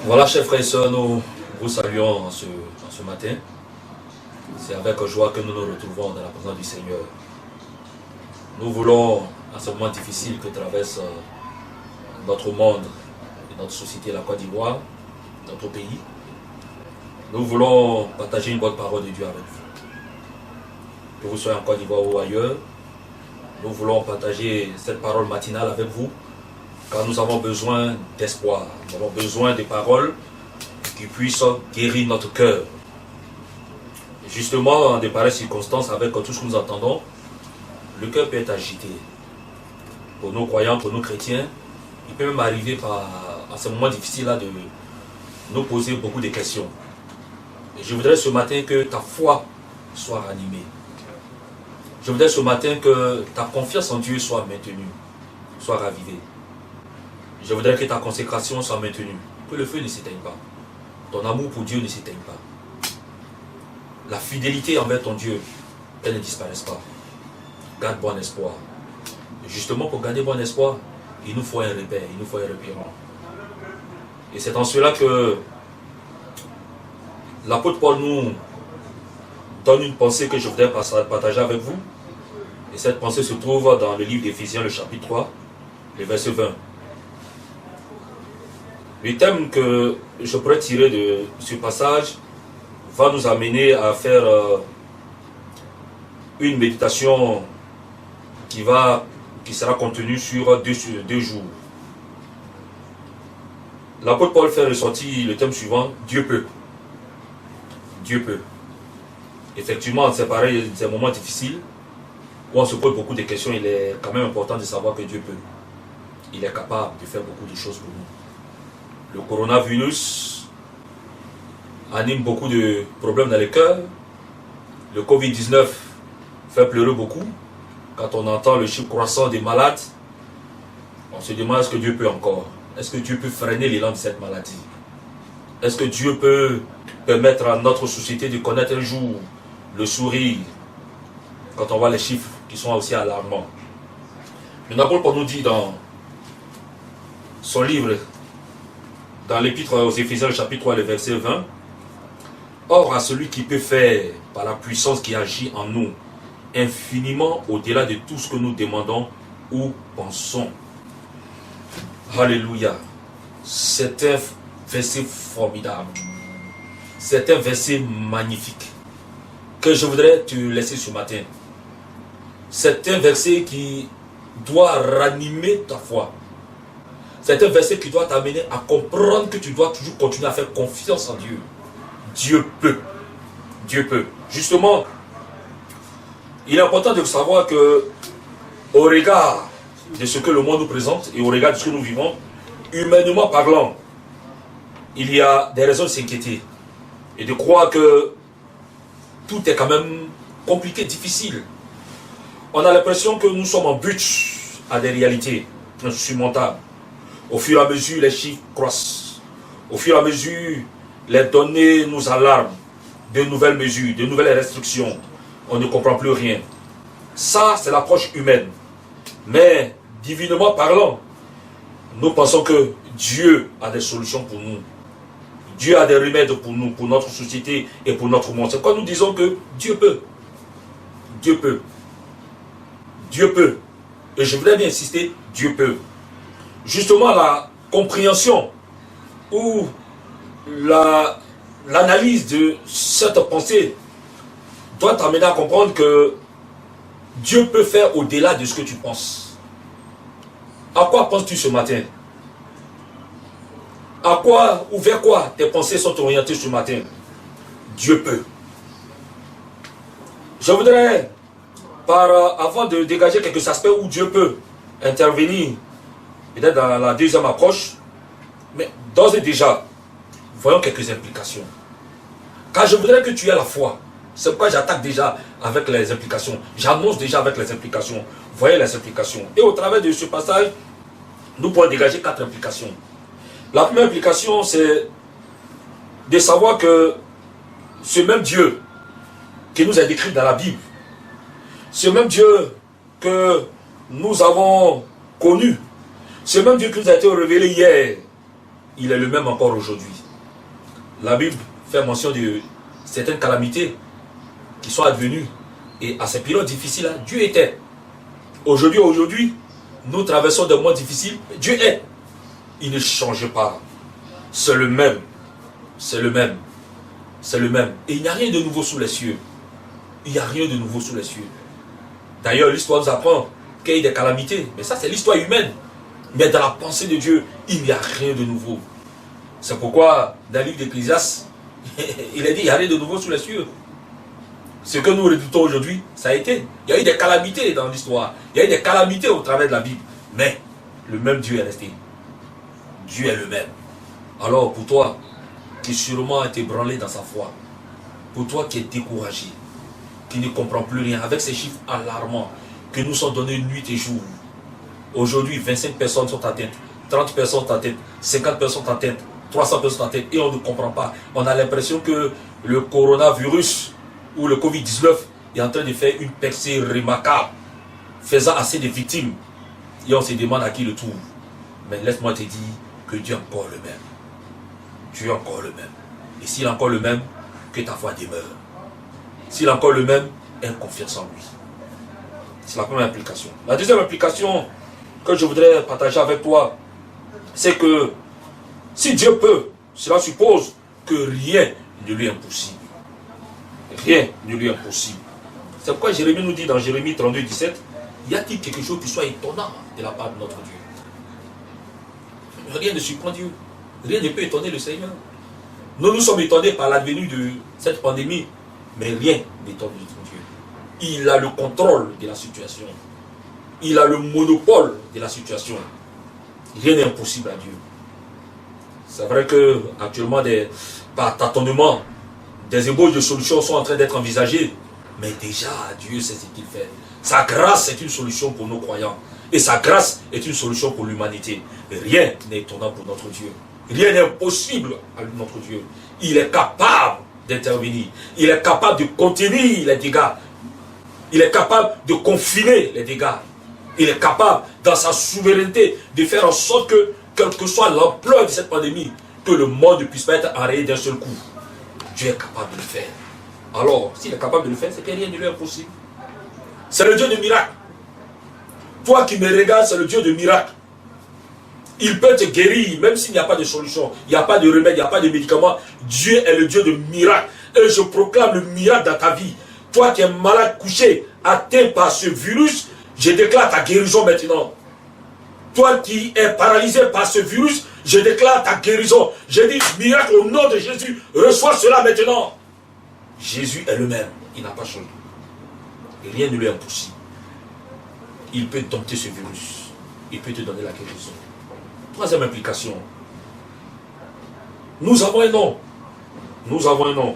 Voilà, chers frères et sœurs, nous vous saluons en ce matin. C'est avec joie que nous nous retrouvons dans la présence du Seigneur. Nous voulons, à ce moment difficile que traverse notre monde et notre société, la Côte d'Ivoire, notre pays, nous voulons partager une bonne parole de Dieu avec vous. Que vous soyez en Côte d'Ivoire ou ailleurs, nous voulons partager cette parole matinale avec vous, car nous avons besoin d'espoir. Nous avons besoin de paroles qui puissent guérir notre cœur. Et justement, en de pareilles circonstances, avec tout ce que nous entendons, le cœur peut être agité. Pour nos croyants, pour nos chrétiens, il peut même arriver à ce moment difficile-là de nous poser beaucoup de questions. Et je voudrais ce matin que ta foi soit ranimée. Je voudrais ce matin que ta confiance en Dieu soit maintenue, soit ravivée. Je voudrais que ta consécration soit maintenue, que le feu ne s'éteigne pas. Ton amour pour Dieu ne s'éteigne pas. La fidélité envers ton Dieu, elle ne disparaisse pas. Garde bon espoir. Et justement, pour garder bon espoir, il nous faut un repère, il nous faut un repérant. Et c'est en cela que l'apôtre Paul nous donne une pensée que je voudrais partager avec vous. Et cette pensée se trouve dans le livre d'Éphésiens, le chapitre 3, le verset 20. Le thème que je pourrais tirer de ce passage va nous amener à faire une méditation qui sera contenue sur deux jours. L'apôtre Paul fait ressortir le thème suivant, Dieu peut. Dieu peut. Effectivement, c'est pareil, c'est un moment difficile où on se pose beaucoup de questions. Il est quand même important de savoir que Dieu peut. Il est capable de faire beaucoup de choses pour nous. Le coronavirus anime beaucoup de problèmes dans les cœurs. Le Covid-19 fait pleurer beaucoup. Quand on entend le chiffre croissant des malades, on se demande est-ce que Dieu peut encore? Est-ce que Dieu peut freiner l'élan de cette maladie? Est-ce que Dieu peut permettre à notre société de connaître un jour le sourire quand on voit les chiffres qui sont aussi alarmants? L'apôtre Paul nous dit dans son livre, dans l'épître aux Éphésiens, le chapitre 3, le verset 20, « Or à celui qui peut faire, par la puissance qui agit en nous, infiniment au-delà de tout ce que nous demandons ou pensons. » Alléluia. C'est un verset formidable. C'est un verset magnifique que je voudrais te laisser ce matin. C'est un verset qui doit ranimer ta foi. C'est un verset qui doit t'amener à comprendre que tu dois toujours continuer à faire confiance en Dieu. Dieu peut. Dieu peut. Justement, il est important de savoir que, au regard de ce que le monde nous présente et au regard de ce que nous vivons, humainement parlant, il y a des raisons de s'inquiéter et de croire que tout est quand même compliqué, difficile. On a l'impression que nous sommes en but à des réalités insurmontables. Au fur et à mesure, les chiffres croissent. Au fur et à mesure, les données nous alarment. De nouvelles mesures, de nouvelles restrictions. On ne comprend plus rien. Ça, c'est l'approche humaine. Mais, divinement parlant, nous pensons que Dieu a des solutions pour nous. Dieu a des remèdes pour nous, pour notre société et pour notre monde. C'est quand nous disons que Dieu peut. Dieu peut. Dieu peut. Et je voudrais bien insister, Dieu peut. Justement, la compréhension ou l'analyse de cette pensée doit t'amener à comprendre que Dieu peut faire au-delà de ce que tu penses. À quoi penses-tu ce matin? À quoi ou vers quoi tes pensées sont orientées ce matin? Dieu peut. Je voudrais, avant de dégager quelques aspects où Dieu peut intervenir, peut-être dans la deuxième approche, mais d'ores et déjà, voyons quelques implications. Car je voudrais que tu aies la foi. C'est pourquoi j'attaque déjà avec les implications. J'annonce déjà avec les implications. Voyez les implications. Et au travers de ce passage, nous pourrons dégager 4 implications. La première implication, c'est de savoir que ce même Dieu qui nous est décrit dans la Bible, ce même Dieu que nous avons connu, ce même Dieu qui nous a été révélé hier, il est le même encore aujourd'hui. La Bible fait mention de certaines calamités qui sont advenues. Et à ces périodes difficiles-là, Dieu était. Aujourd'hui, nous traversons des mois difficiles. Dieu est. Il ne change pas. C'est le même. C'est le même. C'est le même. Et il n'y a rien de nouveau sous les cieux. Il n'y a rien de nouveau sous les cieux. D'ailleurs, l'histoire nous apprend qu'il y a des calamités. Mais ça, c'est l'histoire humaine. Mais dans la pensée de Dieu, il n'y a rien de nouveau. C'est pourquoi, dans le livre d'Ecclésiaste, il a dit, il n'y a rien de nouveau sous les cieux. Ce que nous redoutons aujourd'hui, ça a été. Il y a eu des calamités dans l'histoire. Il y a eu des calamités au travers de la Bible. Mais le même Dieu est resté. Dieu est le même. Alors pour toi, qui sûrement a été branlé dans sa foi, pour toi qui es découragé, qui ne comprend plus rien, avec ces chiffres alarmants que nous sont donnés nuit et jour. Aujourd'hui, 25 personnes sont atteintes, 30 personnes sont atteintes, 50 personnes sont atteintes, 300 personnes sont atteintes, et on ne comprend pas. On a l'impression que le coronavirus ou le Covid-19 est en train de faire une percée remarquable, faisant assez de victimes. Et on se demande à qui le tour. Mais laisse-moi te dire que Dieu est encore le même. Dieu est encore le même. Et s'il est encore le même, que ta foi demeure. S'il est encore le même, aie confiance en lui. C'est la première implication. La deuxième implication que je voudrais partager avec toi, c'est que si Dieu peut, cela suppose que rien ne lui est impossible. Rien ne lui est impossible. C'est pourquoi Jérémie nous dit dans Jérémie 32, 17, y a-t-il quelque chose qui soit étonnant de la part de notre Dieu? Rien ne surprend Dieu. Rien ne peut étonner le Seigneur. Nous sommes étonnés par l'advenue de cette pandémie, mais rien n'étonne notre Dieu. Il a le contrôle de la situation. Il a le monopole de la situation. Rien n'est impossible à Dieu. C'est vrai que actuellement, par tâtonnement, des ébauches de solutions sont en train d'être envisagées. Mais déjà, Dieu sait ce qu'il fait. Sa grâce est une solution pour nos croyants. Et sa grâce est une solution pour l'humanité. Rien n'est étonnant pour notre Dieu. Rien n'est impossible à notre Dieu. Il est capable d'intervenir. Il est capable de contenir les dégâts. Il est capable de confiner les dégâts. Il est capable, dans sa souveraineté, de faire en sorte que, quelle que soit l'ampleur de cette pandémie, que le monde ne puisse pas être enrayé d'un seul coup. Dieu est capable de le faire. Alors, s'il est capable de le faire, c'est que rien ne lui est impossible. C'est le Dieu de miracles. Toi qui me regardes, c'est le Dieu de miracles. Il peut te guérir, même s'il n'y a pas de solution, il n'y a pas de remède, il n'y a pas de médicament. Dieu est le Dieu de miracles. Et je proclame le miracle dans ta vie. Toi qui es malade, couché, atteint par ce virus, je déclare ta guérison maintenant. Toi qui es paralysé par ce virus, je déclare ta guérison. Je dis miracle au nom de Jésus. Reçois cela maintenant. Jésus est le même. Il n'a pas changé. Et rien ne lui est impossible. Il peut dompter ce virus. Il peut te donner la guérison. Troisième implication. Nous avons un nom. Nous avons un nom.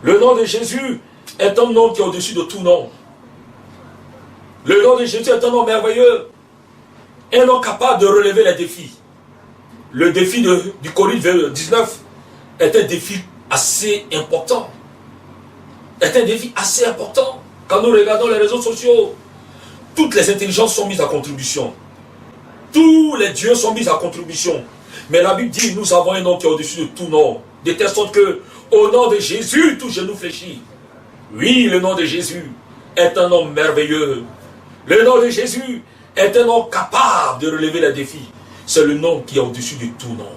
Le nom de Jésus est un nom qui est au-dessus de tout nom. Le nom de Jésus est un nom merveilleux. Un nom capable de relever les défis. Le défi du Covid-19 est un défi assez important. Est un défi assez important. Quand nous regardons les réseaux sociaux, toutes les intelligences sont mises à contribution. Tous les dieux sont mis à contribution. Mais la Bible dit, nous avons un nom qui est au-dessus de tout nom. De telle sorte que, au nom de Jésus, tout genou fléchit. Oui, le nom de Jésus est un nom merveilleux. Le nom de Jésus est un nom capable de relever les défis. C'est le nom qui est au-dessus de tout nom.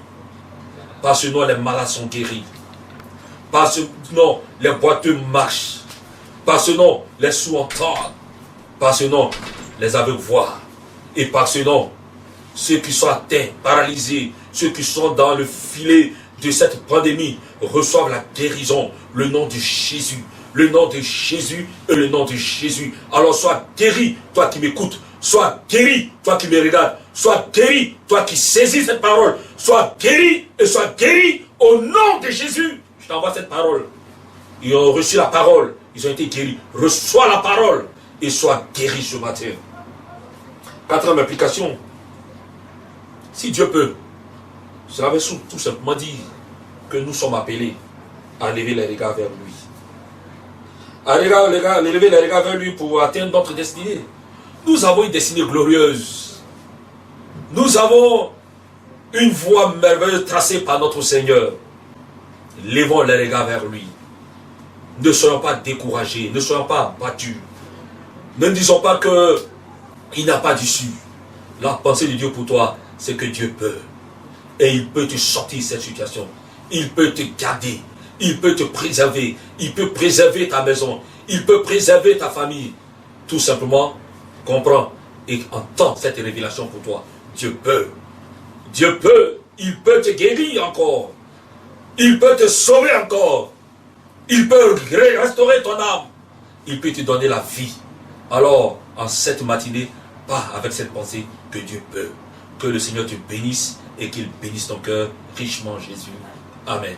Par ce nom, les malades sont guéris. Par ce nom, les boiteux marchent. Par ce nom, les sourds entendent. Par ce nom, les aveugles voient. Et par ce nom, ceux qui sont atteints, paralysés, ceux qui sont dans le filet de cette pandémie, reçoivent la guérison. Le nom de Jésus. Le nom de Jésus et le nom de Jésus. Alors sois guéri, toi qui m'écoutes. Sois guéri, toi qui me regardes. Sois guéri, toi qui saisis cette parole. Sois guéri et sois guéri au nom de Jésus. Je t'envoie cette parole. Ils ont reçu la parole. Ils ont été guéris. Reçois la parole et sois guéri ce matin. Quatrième application. Si Dieu peut, cela veut tout simplement dire que nous sommes appelés à lever les regards vers lui. À lever les regards vers lui pour atteindre notre destinée. Nous avons une destinée glorieuse. Nous avons une voie merveilleuse tracée par notre Seigneur. Levons les regards vers lui. Ne soyons pas découragés, ne soyons pas battus. Ne disons pas qu'il n'a pas d'issue. La pensée de Dieu pour toi, c'est que Dieu peut. Et il peut te sortir de cette situation. Il peut te garder. Il peut te préserver. Il peut préserver ta maison. Il peut préserver ta famille. Tout simplement, comprends et entends cette révélation pour toi. Dieu peut. Dieu peut. Il peut te guérir encore. Il peut te sauver encore. Il peut restaurer ton âme. Il peut te donner la vie. Alors, en cette matinée, pars avec cette pensée que Dieu peut. Que le Seigneur te bénisse et qu'il bénisse ton cœur richement, Jésus. Amen.